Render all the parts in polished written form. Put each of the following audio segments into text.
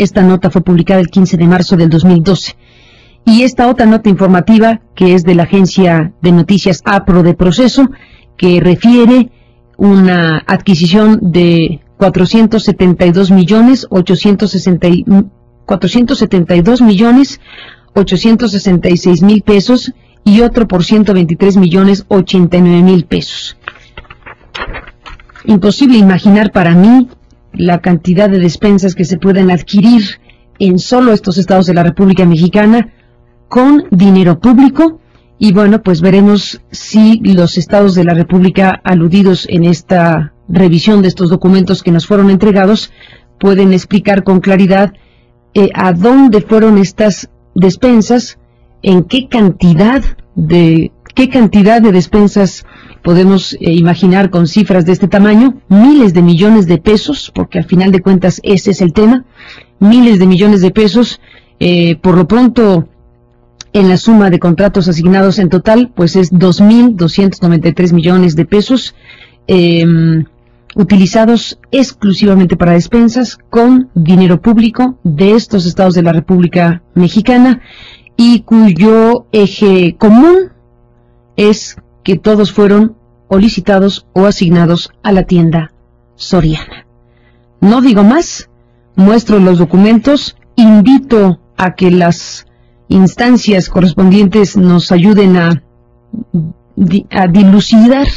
Esta nota fue publicada el 15 de marzo del 2012. Y esta otra nota informativa, que es de la agencia de noticias APRO de Proceso, que refiere una adquisición de 472.866.000 pesos y otro por 123.089.000 pesos. Imposible imaginar para mí la cantidad de despensas que se pueden adquirir en solo estos estados de la República Mexicana con dinero público. Y bueno, pues veremos si los estados de la República aludidos en esta revisión de estos documentos que nos fueron entregados pueden explicar con claridad a dónde fueron estas despensas, en qué cantidad de despensas podemos imaginar con cifras de este tamaño, miles de millones de pesos, porque al final de cuentas ese es el tema, miles de millones de pesos. Por lo pronto, en la suma de contratos asignados en total, pues es 2.293 millones de pesos utilizados exclusivamente para despensas con dinero público de estos estados de la República Mexicana, y cuyo eje común es que todos fueron o licitados o asignados a la tienda Soriana. No digo más, muestro los documentos, invito a que las instancias correspondientes nos ayuden a dilucidar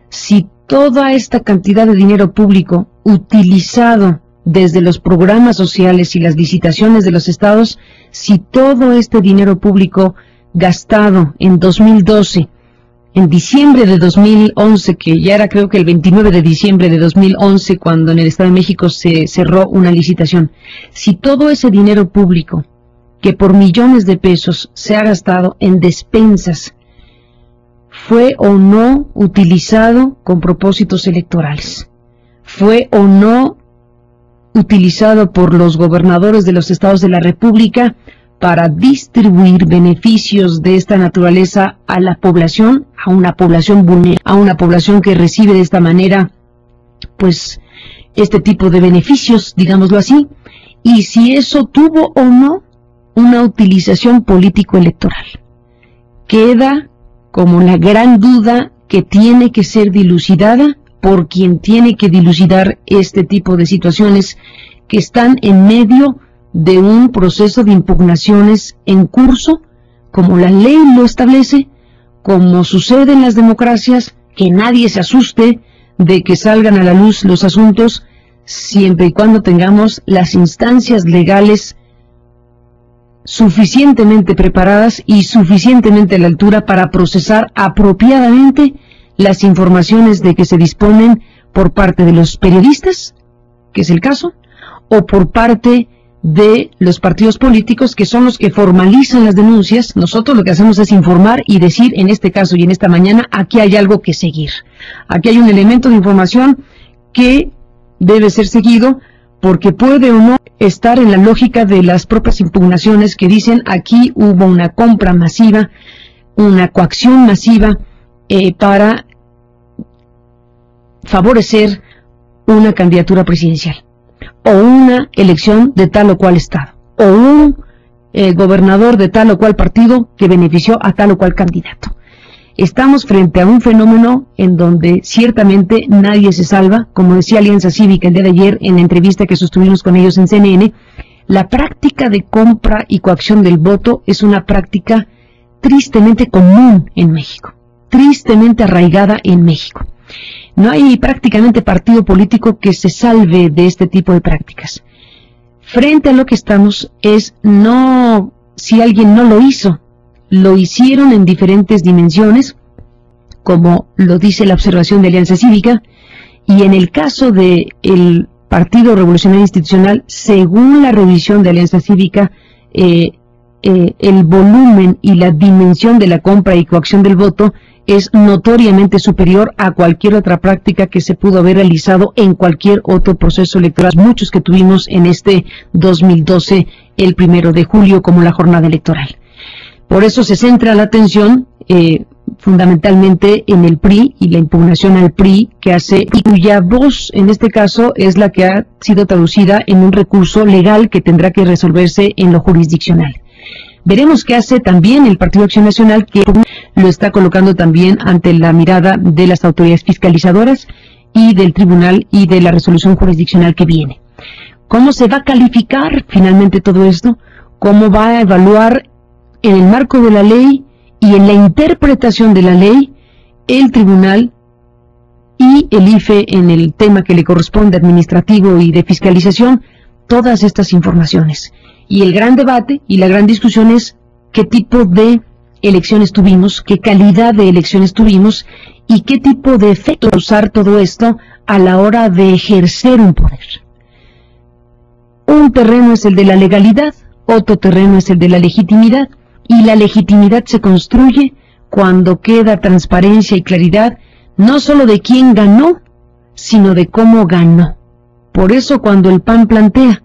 si toda esta cantidad de dinero público utilizado desde los programas sociales y las licitaciones de los estados, si todo este dinero público gastado en 2012, en diciembre de 2011, que ya era creo que el 29 de diciembre de 2011 cuando en el Estado de México se cerró una licitación, si todo ese dinero público que por millones de pesos se ha gastado en despensas fue o no utilizado con propósitos electorales, fue o no utilizado por los gobernadores de los estados de la República para distribuir beneficios de esta naturaleza a la población, a una población vulnerable, a una población que recibe de esta manera, pues, este tipo de beneficios, digámoslo así, y si eso tuvo o no una utilización político-electoral. Queda como la gran duda que tiene que ser dilucidada por quien tiene que dilucidar este tipo de situaciones que están en medio de un proceso de impugnaciones en curso, como la ley lo establece, como sucede en las democracias. Que nadie se asuste de que salgan a la luz los asuntos, siempre y cuando tengamos las instancias legales suficientemente preparadas y suficientemente a la altura para procesar apropiadamente las informaciones de que se disponen por parte de los periodistas, que es el caso, o por parte de los partidos políticos, que son los que formalizan las denuncias. Nosotros lo que hacemos es informar y decir, en este caso y en esta mañana, aquí hay algo que seguir. Aquí hay un elemento de información que debe ser seguido, porque puede o no estar en la lógica de las propias impugnaciones que dicen aquí hubo una compra masiva, una coacción masiva para favorecer una candidatura presidencial, o una elección de tal o cual estado, o un gobernador de tal o cual partido que benefició a tal o cual candidato. Estamos frente a un fenómeno en donde ciertamente nadie se salva. Como decía Alianza Cívica el día de ayer en la entrevista que sostuvimos con ellos en CNN, la práctica de compra y coacción del voto es una práctica tristemente común en México, tristemente arraigada en México. No hay prácticamente partido político que se salve de este tipo de prácticas. Frente a lo que estamos es no si alguien no lo hizo, lo hicieron en diferentes dimensiones, como lo dice la observación de Alianza Cívica, y en el caso del Partido Revolucionario Institucional, según la revisión de Alianza Cívica, el volumen y la dimensión de la compra y coacción del voto es notoriamente superior a cualquier otra práctica que se pudo haber realizado en cualquier otro proceso electoral, muchos que tuvimos en este 2012, el 1 de julio, como la jornada electoral. Por eso se centra la atención fundamentalmente en el PRI y la impugnación al PRI que hace, y cuya voz en este caso es la que ha sido traducida en un recurso legal que tendrá que resolverse en lo jurisdiccional. Veremos qué hace también el Partido Acción Nacional, que lo está colocando también ante la mirada de las autoridades fiscalizadoras y del tribunal y de la resolución jurisdiccional que viene. ¿Cómo se va a calificar finalmente todo esto? ¿Cómo va a evaluar en el marco de la ley y en la interpretación de la ley el tribunal y el IFE en el tema que le corresponde administrativo y de fiscalización todas estas informaciones? Y el gran debate y la gran discusión es qué tipo de elecciones tuvimos, qué calidad de elecciones tuvimos y qué tipo de efecto usar todo esto a la hora de ejercer un poder. Un terreno es el de la legalidad, otro terreno es el de la legitimidad, y la legitimidad se construye cuando queda transparencia y claridad no solo de quién ganó, sino de cómo ganó. Por eso cuando el PAN plantea,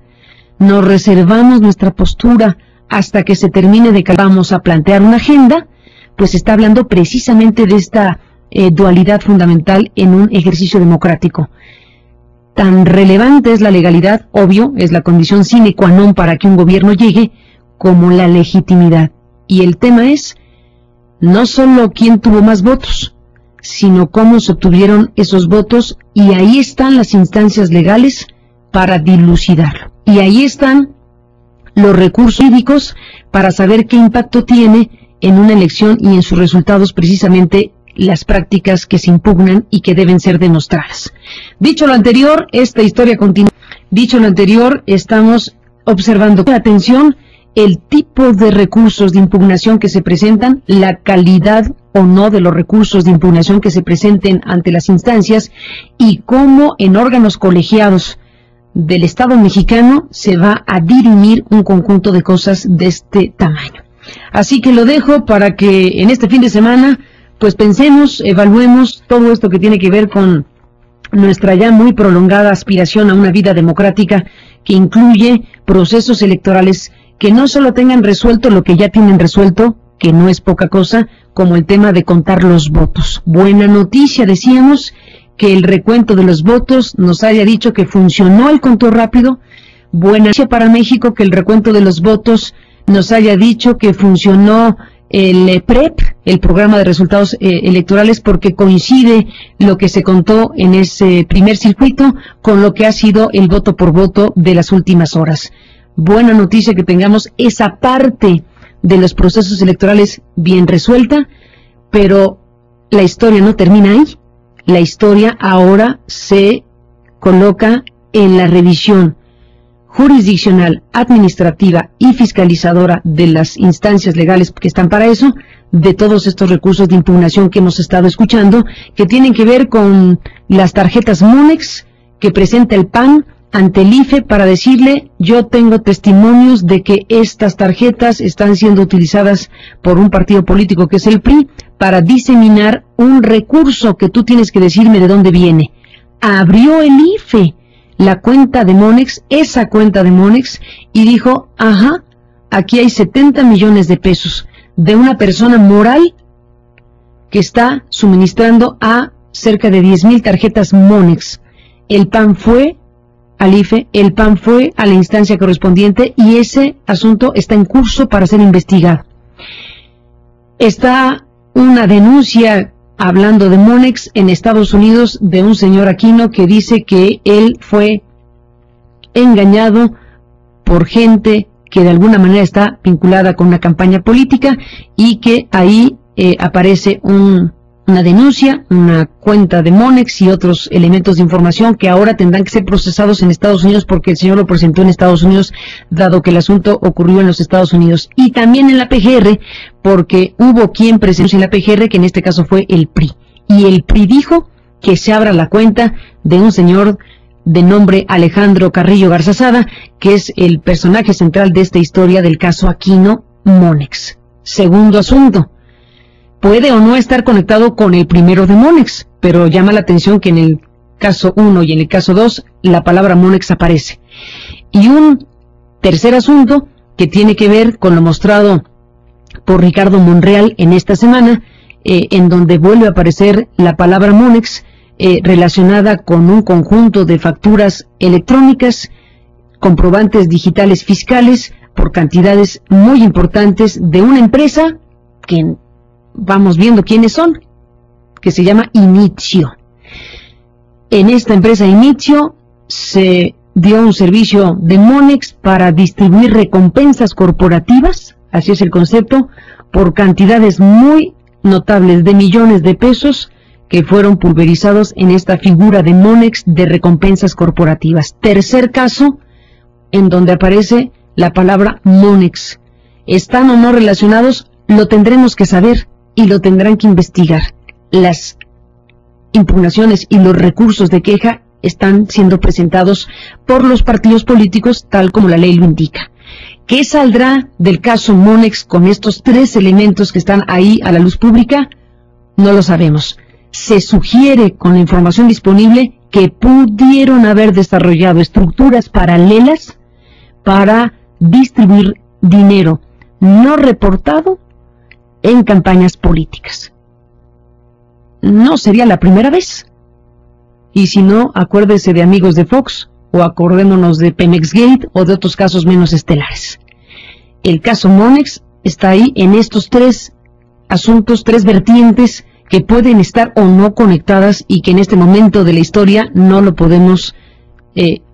nos reservamos nuestra postura hasta que se termine de que vamos a plantear una agenda, pues está hablando precisamente de esta dualidad fundamental en un ejercicio democrático. Tan relevante es la legalidad, obvio, es la condición sine qua non para que un gobierno llegue, como la legitimidad. Y el tema es no solo quién tuvo más votos, sino cómo se obtuvieron esos votos, y ahí están las instancias legales para dilucidarlo. Y ahí están los recursos jurídicos para saber qué impacto tiene en una elección y en sus resultados precisamente las prácticas que se impugnan y que deben ser demostradas. Dicho lo anterior, esta historia continúa. Dicho lo anterior, estamos observando con atención el tipo de recursos de impugnación que se presentan, la calidad o no de los recursos de impugnación que se presenten ante las instancias y cómo en órganos colegiados del Estado mexicano se va a dirimir un conjunto de cosas de este tamaño. Así que lo dejo para que en este fin de semana pues pensemos, evaluemos todo esto que tiene que ver con nuestra ya muy prolongada aspiración a una vida democrática que incluye procesos electorales que no solo tengan resuelto lo que ya tienen resuelto, que no es poca cosa, como el tema de contar los votos. Buena noticia, decíamos, que el recuento de los votos nos haya dicho que funcionó el conteo rápido. Buena noticia para México que el recuento de los votos nos haya dicho que funcionó el PREP, el programa de resultados electorales, porque coincide lo que se contó en ese primer circuito con lo que ha sido el voto por voto de las últimas horas. Buena noticia que tengamos esa parte de los procesos electorales bien resuelta, pero la historia no termina ahí. La historia ahora se coloca en la revisión jurisdiccional, administrativa y fiscalizadora de las instancias legales que están para eso, de todos estos recursos de impugnación que hemos estado escuchando, que tienen que ver con las tarjetas Monex que presenta el PAN ante el IFE para decirle: yo tengo testimonios de que estas tarjetas están siendo utilizadas por un partido político que es el PRI para diseminar un recurso que tú tienes que decirme de dónde viene. Abrió el IFE la cuenta de Monex, esa cuenta de Monex, y dijo: ajá, aquí hay 70 millones de pesos de una persona moral que está suministrando a cerca de 10,000 tarjetas Monex. El PAN fue al IFE, el PAN fue a la instancia correspondiente y ese asunto está en curso para ser investigado. Está una denuncia, hablando de Monex, en Estados Unidos, de un señor Aquino que dice que él fue engañado por gente que de alguna manera está vinculada con una campaña política y que ahí aparece una denuncia, una cuenta de Monex y otros elementos de información que ahora tendrán que ser procesados en Estados Unidos porque el señor lo presentó en Estados Unidos, dado que el asunto ocurrió en los Estados Unidos. Y también en la PGR, porque hubo quien presentó en la PGR, que en este caso fue el PRI. Y el PRI dijo que se abra la cuenta de un señor de nombre Alejandro Carrillo Garzazada, que es el personaje central de esta historia del caso Aquino Monex. Segundo asunto. Puede o no estar conectado con el primero de Monex, pero llama la atención que en el caso 1 y en el caso 2 la palabra Monex aparece. Y un tercer asunto que tiene que ver con lo mostrado por Ricardo Monreal en esta semana, en donde vuelve a aparecer la palabra Monex, relacionada con un conjunto de facturas electrónicas, comprobantes digitales fiscales por cantidades muy importantes de una empresa que vamos viendo quiénes son, que se llama Inicio. En esta empresa Inicio se dio un servicio de Monex para distribuir recompensas corporativas, así es el concepto, por cantidades muy notables de millones de pesos que fueron pulverizados en esta figura de Monex de recompensas corporativas. Tercer caso en donde aparece la palabra Monex. ¿Están o no relacionados? Lo tendremos que saber y lo tendrán que investigar. Las impugnaciones y los recursos de queja están siendo presentados por los partidos políticos tal como la ley lo indica. ¿Qué saldrá del caso Monex con estos tres elementos que están ahí a la luz pública? No lo sabemos. Se sugiere con la información disponible que pudieron haber desarrollado estructuras paralelas para distribuir dinero no reportado en campañas políticas. No sería la primera vez. Y si no, acuérdese de Amigos de Fox, o acordémonos de Pemex Gate o de otros casos menos estelares. El caso Monex está ahí en estos tres asuntos, tres vertientes que pueden estar o no conectadas y que en este momento de la historia no lo podemos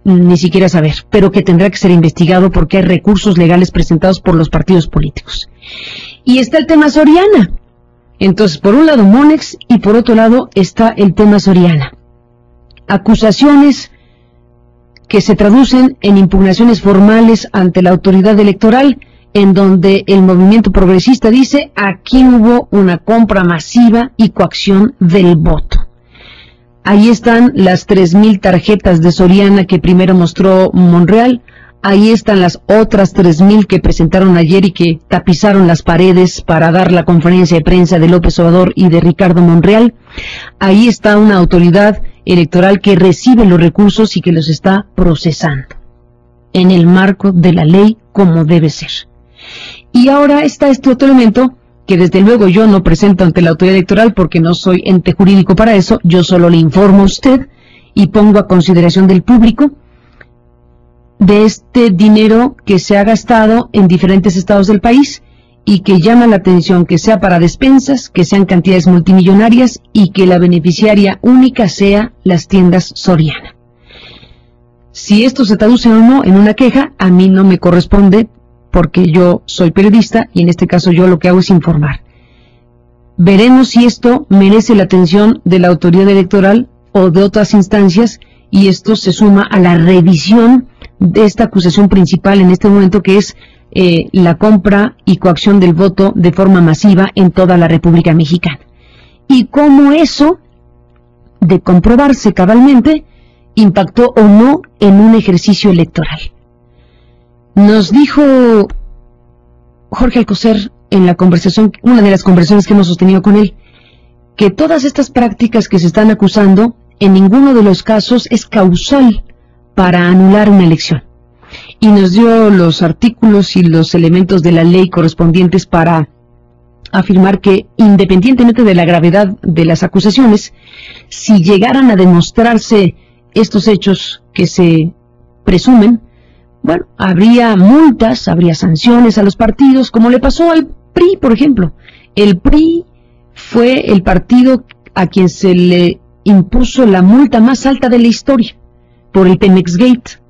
ni siquiera saber, pero que tendrá que ser investigado porque hay recursos legales presentados por los partidos políticos. Y está el tema Soriana. Entonces, por un lado Monex y por otro lado está el tema Soriana. Acusaciones que se traducen en impugnaciones formales ante la autoridad electoral, en donde el movimiento progresista dice aquí hubo una compra masiva y coacción del voto. Ahí están las 3,000 tarjetas de Soriana que primero mostró Monreal. Ahí están las otras 3,000 que presentaron ayer y que tapizaron las paredes para dar la conferencia de prensa de López Obrador y de Ricardo Monreal. Ahí está una autoridad electoral que recibe los recursos y que los está procesando en el marco de la ley como debe ser. Y ahora está este otro elemento que desde luego yo no presento ante la autoridad electoral porque no soy ente jurídico para eso, yo solo le informo a usted y pongo a consideración del público de este dinero que se ha gastado en diferentes estados del país y que llama la atención que sea para despensas, que sean cantidades multimillonarias y que la beneficiaria única sea las tiendas Soriana. Si esto se traduce o no en una queja, a mí no me corresponde porque yo soy periodista y en este caso yo lo que hago es informar. Veremos si esto merece la atención de la autoridad electoral o de otras instancias y esto se suma a la revisión de esta acusación principal en este momento que es la compra y coacción del voto de forma masiva en toda la República Mexicana. Y cómo eso, de comprobarse cabalmente, impactó o no en un ejercicio electoral. Nos dijo Jorge Alcocer en la conversación, una de las conversaciones que hemos sostenido con él, que todas estas prácticas que se están acusando, en ninguno de los casos es causal para anular una elección. Y nos dio los artículos y los elementos de la ley correspondientes para afirmar que, independientemente de la gravedad de las acusaciones, si llegaran a demostrarse estos hechos que se presumen, bueno, habría multas, habría sanciones a los partidos, como le pasó al PRI, por ejemplo. El PRI fue el partido a quien se le impuso la multa más alta de la historia por el Pemex Gate.